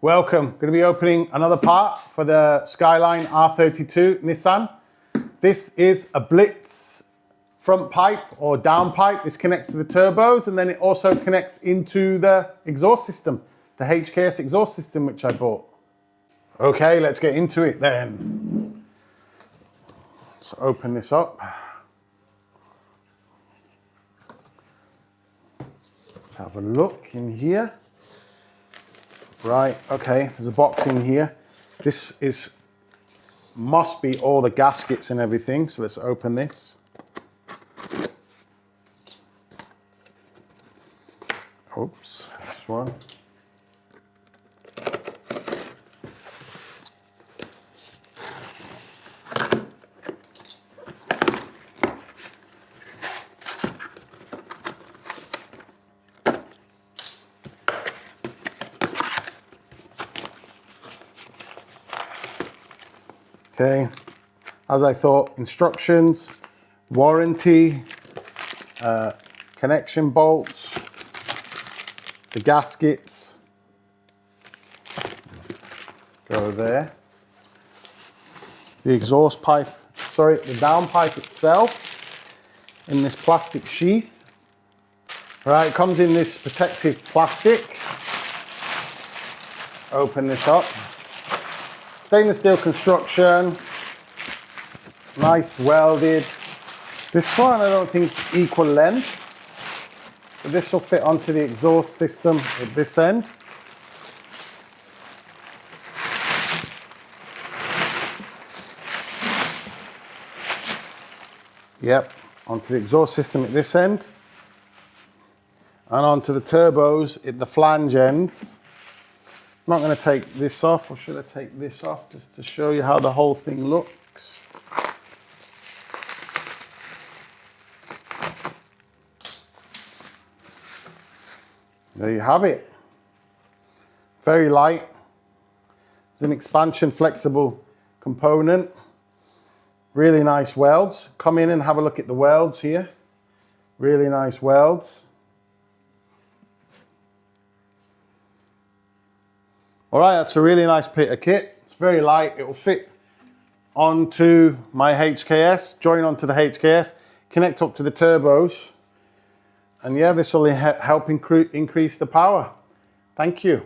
Welcome. Going to be opening another part for the Skyline R32 Nissan. This is a BLITZ front pipe or down pipe. This connects to the turbos and then it also connects into the exhaust system, the HKS exhaust system which I bought. Okay, let's get into it then. Let's open this up. Let's have a look in here. Right, okay, there's a box in here. This must be all the gaskets and everything, so let's open this. Oops, this one. Okay, as I thought, instructions, warranty, connection bolts, the gaskets, go there. The exhaust pipe, sorry, the down pipe itself in this plastic sheath. Right, it comes in this protective plastic. Let's open this up. Stainless steel construction, nice welded. This one I don't think is equal length, but this will fit onto the exhaust system at this end. Yep, onto the exhaust system at this end, and onto the turbos at the flange ends. I'm not going to take this off, or should I take this off just to show you how the whole thing looks? There you have it. Very light. It's an expansion flexible component. Really nice welds. Come in and have a look at the welds here. Really nice welds. All right, that's a really nice bit of kit. It's very light. It will fit onto my HKS, join onto the HKS, connect up to the turbos. And yeah, this will help increase the power. Thank you.